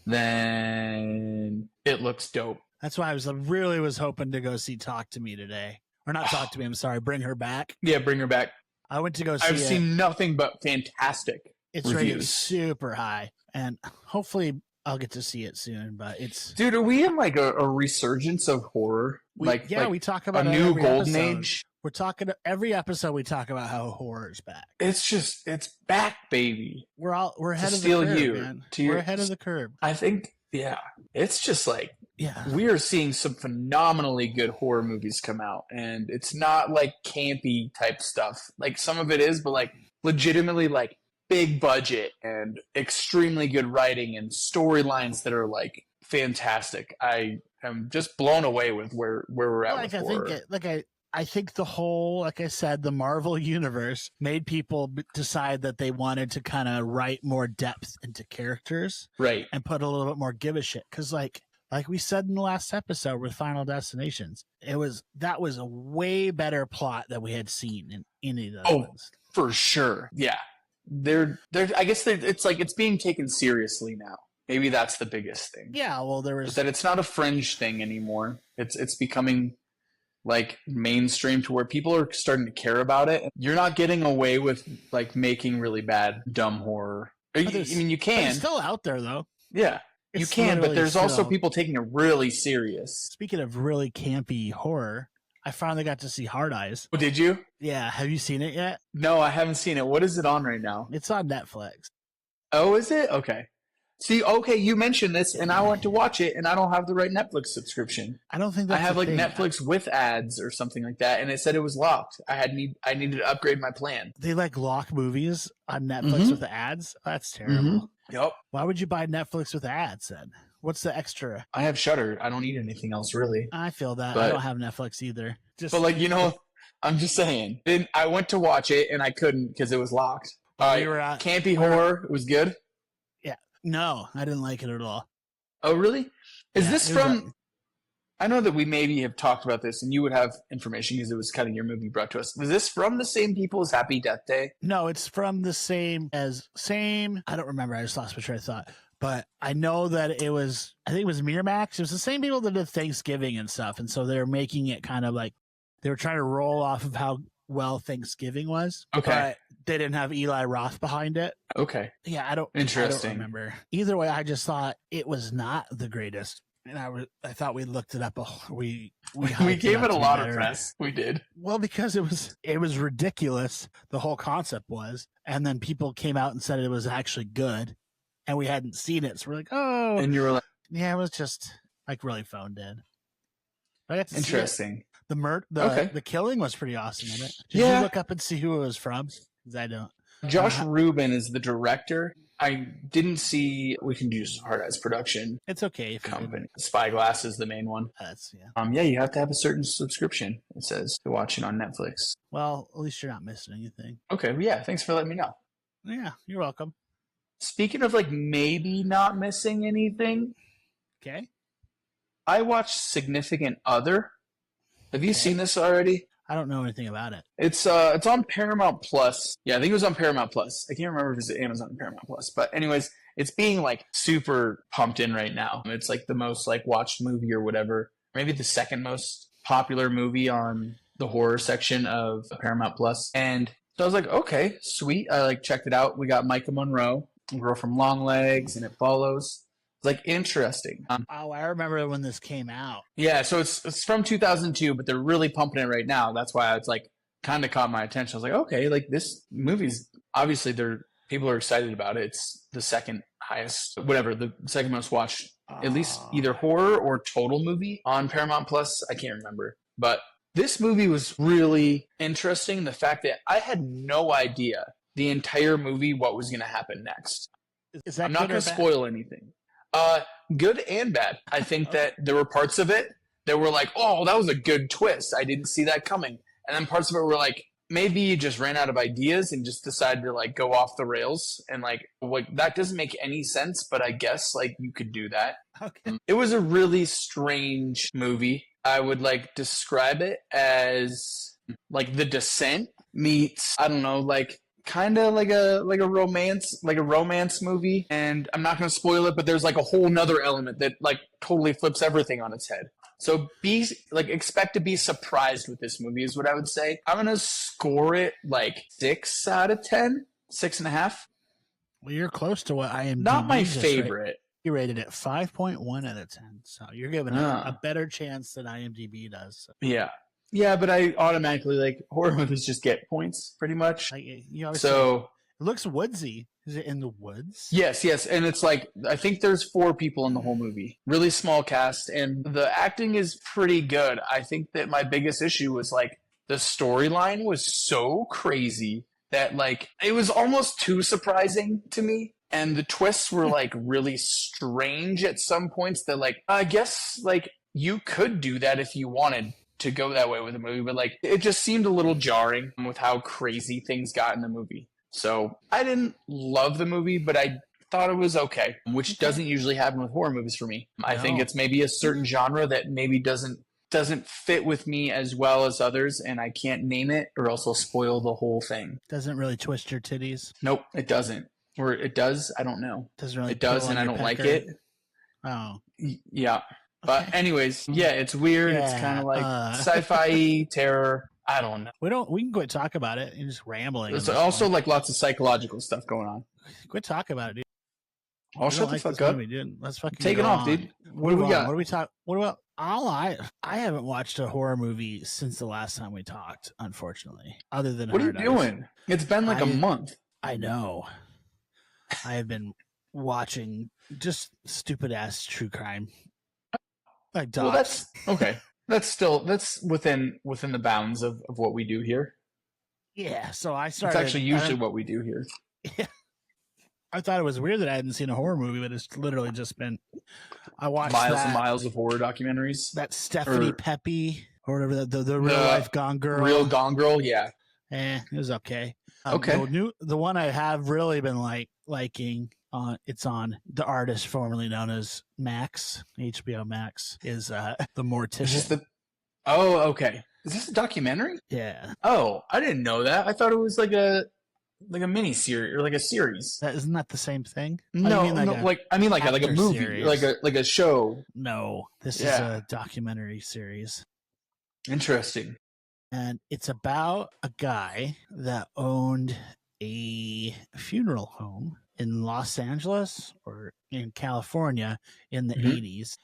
[SPEAKER 3] then it looks dope.
[SPEAKER 2] That's why I was hoping to go see Talk to Me today, or not Talk to Me. I'm sorry, Bring Her Back.
[SPEAKER 3] Yeah, bring her back.
[SPEAKER 2] I went to go see
[SPEAKER 3] I've
[SPEAKER 2] it.
[SPEAKER 3] seen nothing but fantastic.
[SPEAKER 2] It's rated
[SPEAKER 3] reviews.
[SPEAKER 2] super high, and hopefully I'll get to see it soon. But it's
[SPEAKER 3] Dude, are we in like a resurgence of horror?
[SPEAKER 2] we talk about
[SPEAKER 3] a
[SPEAKER 2] it
[SPEAKER 3] new
[SPEAKER 2] every
[SPEAKER 3] golden
[SPEAKER 2] episode.
[SPEAKER 3] age?
[SPEAKER 2] We're talking every episode. We talk about how horror's back.
[SPEAKER 3] It's back, baby.
[SPEAKER 2] We're ahead
[SPEAKER 3] To
[SPEAKER 2] of the
[SPEAKER 3] steal
[SPEAKER 2] curve,
[SPEAKER 3] you,
[SPEAKER 2] man.
[SPEAKER 3] to your-
[SPEAKER 2] We're ahead of the curve.
[SPEAKER 3] I think, yeah. It's just like
[SPEAKER 2] Yeah.
[SPEAKER 3] we are seeing some phenomenally good horror movies come out, and it's not like campy type stuff. Like some of it is, but like legitimately like big budget and extremely good writing and storylines that are like fantastic. I am just blown away with where we're at with horror.
[SPEAKER 2] I think the whole, like I said, the Marvel universe made people decide that they wanted to kind of write more depth into characters
[SPEAKER 3] Right.
[SPEAKER 2] and put a little bit more give a shit. Because like we said in the last episode with Final Destinations, that was a way better plot than we had seen in any of those ones.
[SPEAKER 3] For sure. Yeah. It's like it's being taken seriously now. Maybe that's the biggest thing.
[SPEAKER 2] Yeah, well, there was
[SPEAKER 3] That it's not a fringe thing anymore. It's becoming like mainstream to where people are starting to care about it. You're not getting away with like making really bad dumb horror. You
[SPEAKER 2] but
[SPEAKER 3] can.
[SPEAKER 2] it's still out there though.
[SPEAKER 3] Yeah, you
[SPEAKER 2] It's
[SPEAKER 3] can, but
[SPEAKER 2] literally
[SPEAKER 3] there's also
[SPEAKER 2] still-
[SPEAKER 3] people taking it really serious.
[SPEAKER 2] Speaking of really campy horror, I finally got to see Hard Eyes.
[SPEAKER 3] Oh, did you?
[SPEAKER 2] Yeah, have you seen it yet?
[SPEAKER 3] No, I haven't seen it. What is it on right now?
[SPEAKER 2] It's on Netflix.
[SPEAKER 3] Oh, is it? Okay. See, okay, you mentioned this, and I went to watch it, and I don't have the right Netflix subscription.
[SPEAKER 2] I don't think
[SPEAKER 3] I
[SPEAKER 2] that's
[SPEAKER 3] have
[SPEAKER 2] the
[SPEAKER 3] like
[SPEAKER 2] thing.
[SPEAKER 3] Netflix with ads or something like that, and it said it was locked. I needed to upgrade my plan.
[SPEAKER 2] They like lock movies on Netflix
[SPEAKER 3] Mhm.
[SPEAKER 2] with ads. That's terrible.
[SPEAKER 3] Yep.
[SPEAKER 2] Why would you buy Netflix with ads then? What's the extra?
[SPEAKER 3] I have Shudder. I don't need anything else really.
[SPEAKER 2] I feel that. I
[SPEAKER 3] But-
[SPEAKER 2] don't have Netflix either. Just
[SPEAKER 3] But like I'm just saying. Then I went to watch it and I couldn't because it was locked.
[SPEAKER 2] we
[SPEAKER 3] All right,
[SPEAKER 2] were at
[SPEAKER 3] campy horror. It was good.
[SPEAKER 2] no, I didn't like it at all.
[SPEAKER 3] Oh, really? Is
[SPEAKER 2] Yeah,
[SPEAKER 3] this
[SPEAKER 2] it was
[SPEAKER 3] from? I know that we maybe have talked about this, and you would have information because it was kind of your movie brought to us. Was this from the same people as Happy Death Day?
[SPEAKER 2] No, it's from the same. I don't remember. I just lost my train of thought. But I know that it was. I think it was Miramax. It was the same people that did Thanksgiving and stuff, and so they're making it kind of like they were trying to roll off of how well Thanksgiving was.
[SPEAKER 3] Okay.
[SPEAKER 2] But they didn't have Eli Roth behind it.
[SPEAKER 3] Okay.
[SPEAKER 2] Yeah, I don't
[SPEAKER 3] Interesting.
[SPEAKER 2] remember. Either way, I just thought it was not the greatest And I thought we looked it up. We
[SPEAKER 3] gave it a
[SPEAKER 2] to be
[SPEAKER 3] lot of
[SPEAKER 2] better.
[SPEAKER 3] press. We did.
[SPEAKER 2] Well, because it was ridiculous. The whole concept was, and then people came out and said it was actually good, and we hadn't seen it, so we're like, oh,
[SPEAKER 3] And you were like,
[SPEAKER 2] yeah, it was just like really phoned in. I got to
[SPEAKER 3] interesting.
[SPEAKER 2] See it. The killing was pretty awesome in it. Did you look up and see who it was from? Because I don't.
[SPEAKER 3] Josh Rubin is the director. I didn't see. We can use Hard Eyes Production.
[SPEAKER 2] It's okay if
[SPEAKER 3] company. Spyglass is the main one.
[SPEAKER 2] That's
[SPEAKER 3] yeah, you have to have a certain subscription. It says to watch it on Netflix.
[SPEAKER 2] Well, at least you're not missing anything.
[SPEAKER 3] Okay, well, yeah. Thanks for letting me know.
[SPEAKER 2] Yeah, you're welcome.
[SPEAKER 3] Speaking of like maybe not missing anything,
[SPEAKER 2] okay.
[SPEAKER 3] I watched Significant Other. Have you seen this already?
[SPEAKER 2] I don't know anything about it.
[SPEAKER 3] It's on Paramount Plus. Yeah, I think it was on Paramount Plus. I can't remember if it's Amazon or Paramount Plus. But anyways, it's being like super pumped in right now. It's like the most like watched movie or whatever. Maybe the second most popular movie on the horror section of Paramount Plus. And so I was like, okay, sweet. I like checked it out. We got Micah Monroe, a girl from Longlegs, and It Follows. Like interesting.
[SPEAKER 2] I remember when this came out.
[SPEAKER 3] Yeah, so it's from 2002, but they're really pumping it right now. That's why it's like kind of caught my attention. I was like, okay, like this movie's obviously people are excited about it. It's the second highest, whatever, the second most watched, at least either horror or total movie on Paramount Plus. I can't remember, but this movie was really interesting. The fact that I had no idea the entire movie what was going to happen next.
[SPEAKER 2] Is that
[SPEAKER 3] I'm not going to spoil anything. Good and bad. I think that there were parts of it that were like, oh, that was a good twist. I didn't see that coming. And then parts of it were like, maybe you just ran out of ideas and just decided to like go off the rails. And like that doesn't make any sense, but I guess like you could do that.
[SPEAKER 2] Okay.
[SPEAKER 3] It was a really strange movie. I would like describe it as like The Descent meets, I don't know, like kind of like a romance movie. And I'm not going to spoil it, but there's like a whole nother element that like totally flips everything on its head. So expect to be surprised with this movie is what I would say. I'm going to score it like 6 out of 10, 6.5.
[SPEAKER 2] Well, you're close to what I am.
[SPEAKER 3] Not my favorite.
[SPEAKER 2] You rated it 5.1 out of 10. So you're giving it a better chance than IMDb does. So.
[SPEAKER 3] Yeah. Yeah, but I automatically like horror movies just get points pretty much.
[SPEAKER 2] Like, it looks woodsy. Is it in the woods?
[SPEAKER 3] Yes, and it's like I think there's 4 people in the whole movie. Really small cast, and the acting is pretty good. I think that my biggest issue was like the storyline was so crazy that like it was almost too surprising to me. And the twists were like really strange at some points that like I guess like you could do that if you wanted to go that way with the movie, but like it just seemed a little jarring with how crazy things got in the movie. So I didn't love the movie, but I thought it was okay, which doesn't usually happen with horror movies for me. I think it's maybe a certain genre that maybe doesn't fit with me as well as others, and I can't name it or else I'll spoil the whole thing.
[SPEAKER 2] Doesn't really twist your titties?
[SPEAKER 3] Nope, it doesn't. Or it does, I don't know.
[SPEAKER 2] Doesn't really.
[SPEAKER 3] It does, and I don't like it.
[SPEAKER 2] Oh.
[SPEAKER 3] Yeah. But anyways, yeah, it's weird. Yeah, it's kind of like sci-fi terror. I don't know.
[SPEAKER 2] We can quit talk about it. You're just rambling.
[SPEAKER 3] There's also like lots of psychological stuff going on.
[SPEAKER 2] Quit talking about it, dude.
[SPEAKER 3] I'll shut the fuck up.
[SPEAKER 2] Dude. Let's fucking
[SPEAKER 3] take it off, dude. What do we got?
[SPEAKER 2] What do we talk? What about? I haven't watched a horror movie since the last time we talked. Unfortunately, other than
[SPEAKER 3] what are you doing? It's been like a month.
[SPEAKER 2] I know. I have been watching just stupid ass true crime. Like dogs.
[SPEAKER 3] Well, that's okay. That's within the bounds of what we do here.
[SPEAKER 2] Yeah, so I started.
[SPEAKER 3] It's actually usually what we do here.
[SPEAKER 2] Yeah. I thought it was weird that I hadn't seen a horror movie, but it's literally just been. I watched
[SPEAKER 3] miles and miles of horror documentaries.
[SPEAKER 2] That Stephanie Pepe or whatever the real life Gone Girl.
[SPEAKER 3] Real Gone Girl, yeah.
[SPEAKER 2] It was okay.
[SPEAKER 3] Okay.
[SPEAKER 2] The one I have really been liking. It's on the artist formerly known as Max, HBO Max, is the Mortician.
[SPEAKER 3] Oh, okay. Is this a documentary?
[SPEAKER 2] Yeah.
[SPEAKER 3] Oh, I didn't know that. I thought it was like a mini series or like a series.
[SPEAKER 2] Isn't that the same thing?
[SPEAKER 3] No, I mean like a movie, series. like a show.
[SPEAKER 2] No, this is a documentary series.
[SPEAKER 3] Interesting.
[SPEAKER 2] And it's about a guy that owned a funeral home in Los Angeles or in California in the 80s.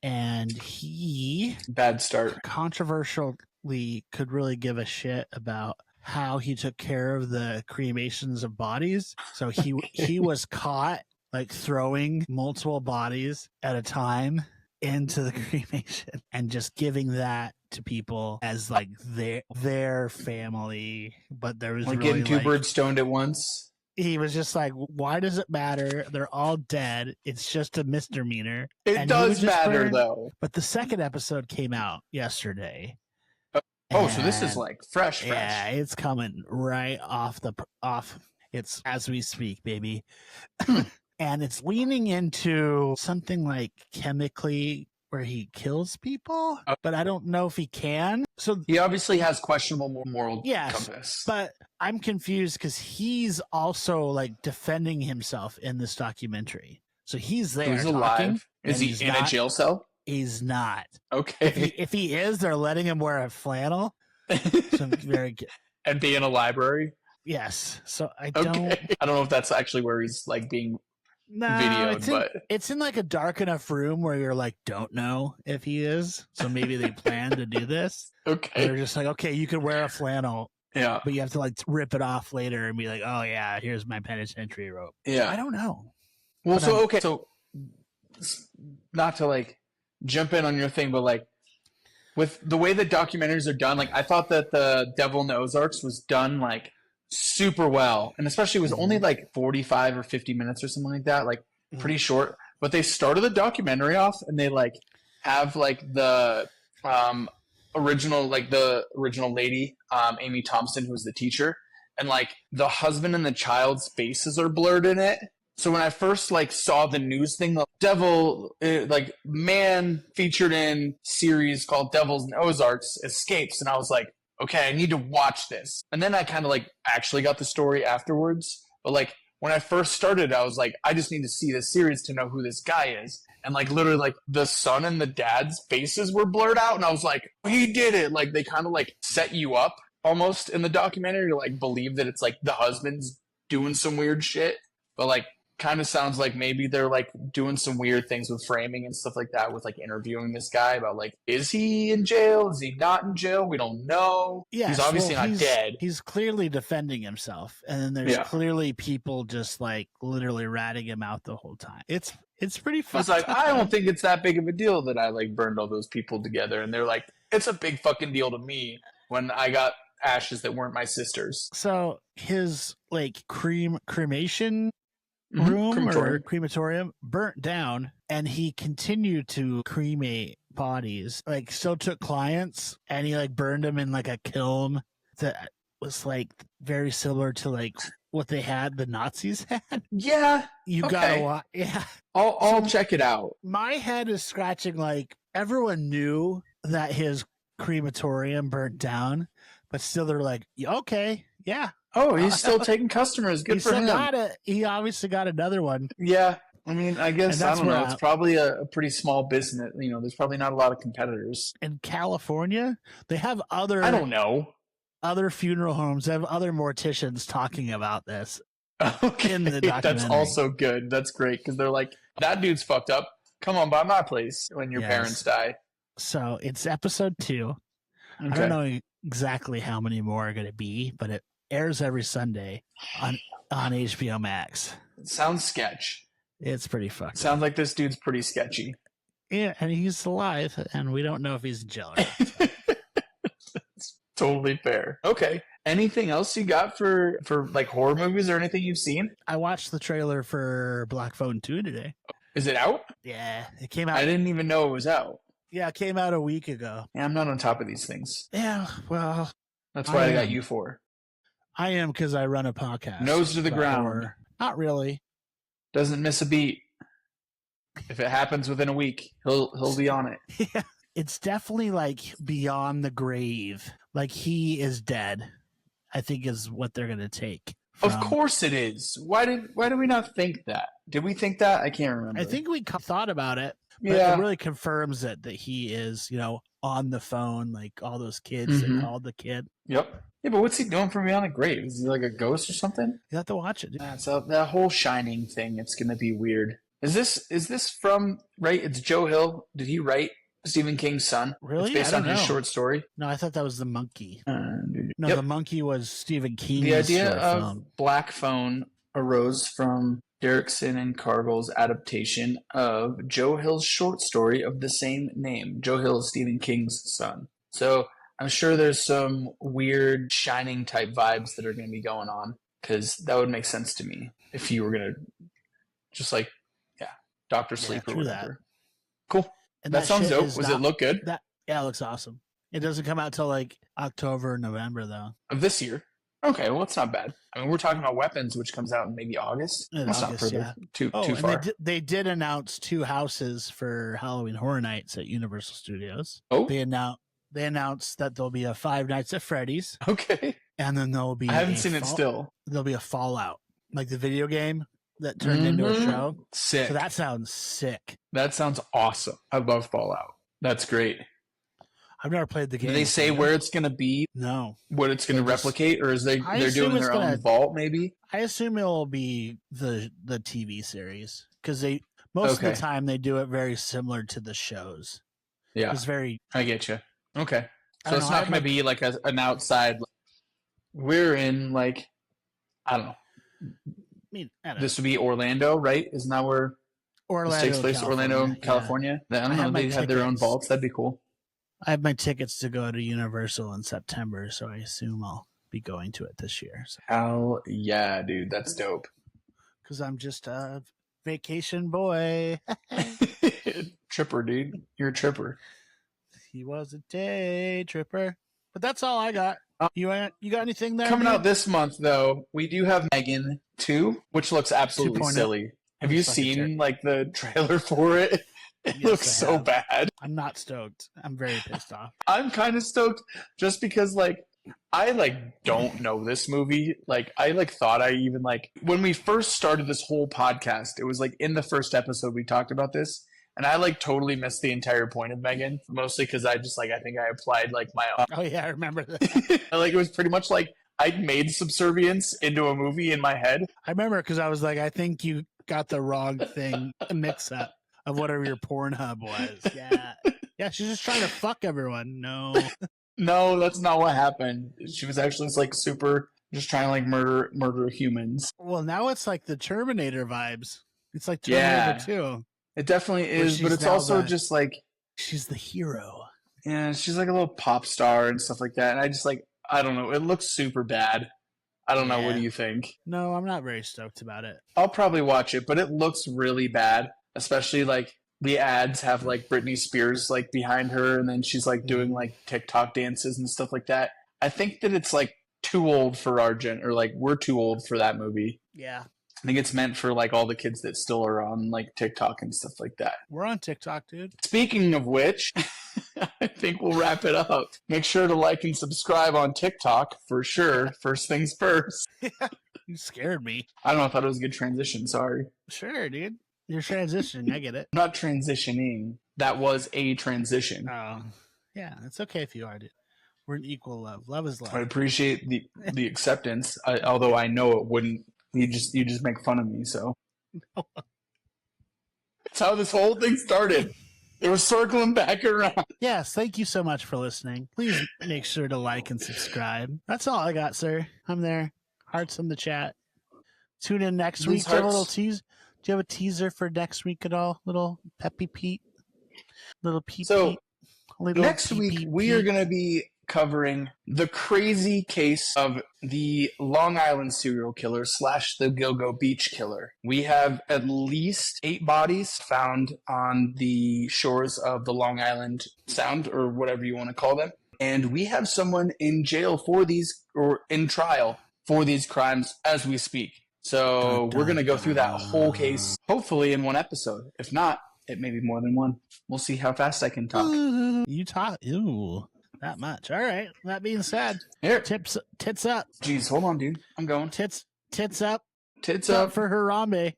[SPEAKER 2] and he
[SPEAKER 3] Bad start.
[SPEAKER 2] controversially could really give a shit about how he took care of the cremations of bodies. So he was caught like throwing multiple bodies at a time into the cremation and just giving that to people as like their family. But there was
[SPEAKER 3] Like
[SPEAKER 2] really
[SPEAKER 3] getting two
[SPEAKER 2] like,
[SPEAKER 3] birds stoned at once.
[SPEAKER 2] he was just like, why does it matter? They're all dead. It's just a misdemeanor.
[SPEAKER 3] It
[SPEAKER 2] And he
[SPEAKER 3] does
[SPEAKER 2] was just
[SPEAKER 3] matter,
[SPEAKER 2] burned.
[SPEAKER 3] though.
[SPEAKER 2] But the second episode came out yesterday.
[SPEAKER 3] Oh, so this is
[SPEAKER 2] And
[SPEAKER 3] like fresh.
[SPEAKER 2] yeah, it's coming right off. It's as we speak, baby. And it's leaning into something like chemically where he kills people, but I don't know if he can. So
[SPEAKER 3] He obviously has questionable moral
[SPEAKER 2] yes,
[SPEAKER 3] compass.
[SPEAKER 2] but I'm confused because he's also like defending himself in this documentary. So he's there.
[SPEAKER 3] He's
[SPEAKER 2] talking,
[SPEAKER 3] alive. Is
[SPEAKER 2] and
[SPEAKER 3] he
[SPEAKER 2] he's
[SPEAKER 3] in
[SPEAKER 2] not,
[SPEAKER 3] a jail cell?
[SPEAKER 2] He's not.
[SPEAKER 3] Okay.
[SPEAKER 2] If he is, they're letting him wear a flannel. So I'm very good.
[SPEAKER 3] And be in a library?
[SPEAKER 2] Yes. So I
[SPEAKER 3] Okay.
[SPEAKER 2] don't.
[SPEAKER 3] I don't know if that's actually where he's like being
[SPEAKER 2] No,
[SPEAKER 3] videoed,
[SPEAKER 2] it's in like a dark enough room where you're like, don't know if he is. So maybe they plan to do this.
[SPEAKER 3] okay.
[SPEAKER 2] They're just like, okay, you can wear a flannel,
[SPEAKER 3] Yeah.
[SPEAKER 2] but you have to like rip it off later and be like, oh yeah, here's my penitentiary rope.
[SPEAKER 3] Yeah.
[SPEAKER 2] I don't know.
[SPEAKER 3] Well,
[SPEAKER 2] But
[SPEAKER 3] so not to like jump in on your thing, but like with the way the documentaries are done, like I thought that the Devil in the Ozarks was done like super well, and especially it was only like 45 or 50 minutes or something like that, like pretty short. But they started the documentary off, and they like have like the original lady, Amy Thompson, who's the teacher, and like the husband and the child's faces are blurred in it. So when I first like saw the news thing, the devil, like man featured in series called Devils in Ozarks escapes, and I was like, okay, I need to watch this. And then I kind of like actually got the story afterwards. But like when I first started, I was like, I just need to see this series to know who this guy is. And like literally like the son and the dad's faces were blurred out, and I was like, he did it. Like they kind of like set you up almost in the documentary to like believe that it's like the husband's doing some weird shit. But like kind of sounds like maybe they're like doing some weird things with framing and stuff like that, with like interviewing this guy about like, is he in jail? Is he not in jail? We don't know.
[SPEAKER 2] Yeah,
[SPEAKER 3] he's obviously not dead.
[SPEAKER 2] He's clearly defending himself, and then there's clearly people just like literally ratting him out the whole time. It's pretty fun.
[SPEAKER 3] It's like, I don't think it's that big of a deal that I like burned all those people together, and they're like, it's a big fucking deal to me when I got ashes that weren't my sister's.
[SPEAKER 2] So his like cremation room or crematorium burnt down, and he continued to cremate bodies, like still took clients, and he like burned them in like a kiln that was like very similar to like what they had, the Nazis had.
[SPEAKER 3] Yeah.
[SPEAKER 2] You gotta watch. Yeah.
[SPEAKER 3] I'll check it out.
[SPEAKER 2] My head is scratching. Like everyone knew that his crematorium burnt down, but still they're like, okay, yeah.
[SPEAKER 3] Oh, he's still taking customers. Good for him.
[SPEAKER 2] Got it. He obviously got another one.
[SPEAKER 3] Yeah. I mean, I guess, I don't know. It's probably a pretty small business. You know, there's probably not a lot of competitors.
[SPEAKER 2] In California, they have other...
[SPEAKER 3] I don't know.
[SPEAKER 2] Other funeral homes. They have other morticians talking about this.
[SPEAKER 3] Okay.
[SPEAKER 2] In the documentary.
[SPEAKER 3] That's also good. That's great, because they're like, that dude's fucked up. Come on by my place when your parents die.
[SPEAKER 2] So it's episode 2. Okay. I don't know exactly how many more are going to be, but it airs every Sunday on HBO Max.
[SPEAKER 3] It sounds sketch.
[SPEAKER 2] It's pretty fucked.
[SPEAKER 3] Sounds like this dude's pretty sketchy.
[SPEAKER 2] Yeah, and he's alive, and we don't know if he's in jail or not.
[SPEAKER 3] It's totally fair. Okay. Anything else you got for like horror movies or anything you've seen?
[SPEAKER 2] I watched the trailer for Black Phone 2 today.
[SPEAKER 3] Is it out?
[SPEAKER 2] Yeah, it came out.
[SPEAKER 3] I didn't even know it was out.
[SPEAKER 2] Yeah, it came out a week ago.
[SPEAKER 3] Yeah, I'm not on top of these things.
[SPEAKER 2] Yeah, well,
[SPEAKER 3] that's what I got you for.
[SPEAKER 2] I am, because I run a podcast.
[SPEAKER 3] Nose to the ground.
[SPEAKER 2] Horror. Not really.
[SPEAKER 3] Doesn't miss a beat. If it happens within a week, he'll be on it.
[SPEAKER 2] Yeah, it's definitely like beyond the grave. Like he is dead, I think is what they're gonna take.
[SPEAKER 3] Of course it is. Why did we not think that? Did we think that? I can't remember.
[SPEAKER 2] I think we thought about it. But it really confirms that he is, on the phone, like all those kids that called the kid.
[SPEAKER 3] Yep. Yeah, but what's he doing from beyond a grave? Is he like a ghost or something?
[SPEAKER 2] You have to watch it.
[SPEAKER 3] So that whole Shining thing, it's going to be weird. Is this from right? It's Joe Hill. Did he write Stephen King's Son?
[SPEAKER 2] Really?
[SPEAKER 3] It's based
[SPEAKER 2] I
[SPEAKER 3] on
[SPEAKER 2] don't
[SPEAKER 3] his
[SPEAKER 2] know.
[SPEAKER 3] short story.
[SPEAKER 2] No, I thought that was the monkey. No,
[SPEAKER 3] Yep.
[SPEAKER 2] the monkey was Stephen King's
[SPEAKER 3] The idea
[SPEAKER 2] short
[SPEAKER 3] of
[SPEAKER 2] film.
[SPEAKER 3] Black Phone arose from Derrickson and Cargill's adaptation of Joe Hill's short story of the same name. Joe Hill is Stephen King's son. So I'm sure there's some weird Shining type vibes that are going to be going on, because that would make sense to me if you were going to just like, Dr. Sleep or whatever.
[SPEAKER 2] That.
[SPEAKER 3] Cool.
[SPEAKER 2] And
[SPEAKER 3] that sounds dope. Does it look good?
[SPEAKER 2] Yeah, it looks awesome. It doesn't come out till like October or November, though.
[SPEAKER 3] Of this year? Okay, well, it's not bad. I mean, we're talking about Weapons, which comes out in maybe August. That's not further too far.
[SPEAKER 2] They did announce 2 houses for Halloween Horror Nights at Universal Studios.
[SPEAKER 3] Oh.
[SPEAKER 2] They announced that there'll be a Five Nights at Freddy's.
[SPEAKER 3] Okay.
[SPEAKER 2] And then there'll be
[SPEAKER 3] I haven't seen it still.
[SPEAKER 2] There'll be a Fallout, like the video game that turned into a show.
[SPEAKER 3] Sick.
[SPEAKER 2] So that sounds sick.
[SPEAKER 3] That sounds awesome. I love Fallout. That's great.
[SPEAKER 2] I've never played the game.
[SPEAKER 3] Do they say where it's going to be?
[SPEAKER 2] No.
[SPEAKER 3] What it's going to replicate? Or is they're doing their own vault, maybe?
[SPEAKER 2] I assume it'll be the TV series. Because most of the time they do it very similar to the shows.
[SPEAKER 3] Yeah.
[SPEAKER 2] It's very...
[SPEAKER 3] I get you. Okay. So it's not going to be like an outside... We're in like... I don't know. This would be Orlando, right? Isn't that where this takes place?
[SPEAKER 2] California.
[SPEAKER 3] Orlando, California? Yeah. I don't know. They have their own vaults. That'd be cool.
[SPEAKER 2] I have my tickets to go to Universal in September, so I assume I'll be going to it this year. So.
[SPEAKER 3] Hell yeah, dude. That's dope.
[SPEAKER 2] Because I'm just a vacation boy.
[SPEAKER 3] Tripper, dude. You're a tripper.
[SPEAKER 2] He was a day tripper. But that's all I got. You got anything there?
[SPEAKER 3] Coming out this month, though, we do have Megan 2, which looks absolutely silly. Have you seen like the trailer for it? It looks so bad.
[SPEAKER 2] I'm not stoked. I'm very pissed off.
[SPEAKER 3] I'm kind of stoked just because like I don't know this movie. Like I thought I even when we first started this whole podcast, it was like in the first episode we talked about this. And I totally missed the entire point of Megan, mostly because I just I think I applied my own.
[SPEAKER 2] Oh yeah, I remember that.
[SPEAKER 3] It was pretty much I made Subservience into a movie in my head.
[SPEAKER 2] I remember because I was like, I think you got the wrong thing mix up of whatever your Pornhub was. Yeah, yeah, she's just trying to fuck everyone. No,
[SPEAKER 3] no, that's not what happened. She was actually super just trying to murder humans.
[SPEAKER 2] Well, now it's like the Terminator vibes. It's like Terminator 2.
[SPEAKER 3] It definitely is, but it's also just
[SPEAKER 2] she's the hero.
[SPEAKER 3] Yeah, she's like a little pop star and stuff like that. And I just I don't know. It looks super bad. I don't know. What do you think?
[SPEAKER 2] No, I'm not very stoked about it.
[SPEAKER 3] I'll probably watch it, but it looks really bad. Especially the ads have Britney Spears behind her, and then she's doing TikTok dances and stuff like that. I think that it's too old for our gen, or we're too old for that movie.
[SPEAKER 2] Yeah.
[SPEAKER 3] I think it's meant for all the kids that still are on TikTok and stuff like that.
[SPEAKER 2] We're on TikTok, dude.
[SPEAKER 3] Speaking of which, I think we'll wrap it up. Make sure to like and subscribe on TikTok for sure. First things first.
[SPEAKER 2] You scared me.
[SPEAKER 3] I don't know. I thought it was a good transition. Sorry.
[SPEAKER 2] Sure, dude. You're transitioning. I get it.
[SPEAKER 3] I'm not transitioning. That was a transition.
[SPEAKER 2] Oh, yeah. It's okay if you are, dude. We're in equal love. Love is love.
[SPEAKER 3] I appreciate the acceptance, although I know it wouldn't. You just make fun of me, so. That's how this whole thing started. It was circling back around.
[SPEAKER 2] Yes, thank you so much for listening. Please make sure to like and subscribe. That's all I got, sir. I'm there. Hearts in the chat. Tune in next week. Do you have a little tease? Do you have a teaser for next week at all? Little Peppy Pete? Little Pete?
[SPEAKER 3] So,
[SPEAKER 2] Little
[SPEAKER 3] next week we are going to be covering the crazy case of the Long Island serial killer / the Go-Go Beach killer. We have at least 8 bodies found on the shores of the Long Island Sound, or whatever you want to call them. And we have someone in jail for these, or in trial for these crimes as we speak. So we're going to go through that whole case, hopefully in one episode. If not, it may be more than one. We'll see how fast I can talk.
[SPEAKER 2] You talk. Ooh. That much. All right. That being said,
[SPEAKER 3] here,
[SPEAKER 2] tits up.
[SPEAKER 3] Jeez, hold on, dude. I'm going.
[SPEAKER 2] Tits up.
[SPEAKER 3] Tits up
[SPEAKER 2] for Harambe.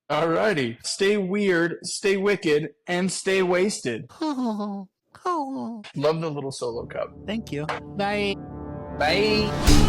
[SPEAKER 3] All righty. Stay weird, stay wicked, and stay wasted.
[SPEAKER 2] Oh.
[SPEAKER 3] Love the little solo cup.
[SPEAKER 2] Thank you. Bye.
[SPEAKER 3] Bye.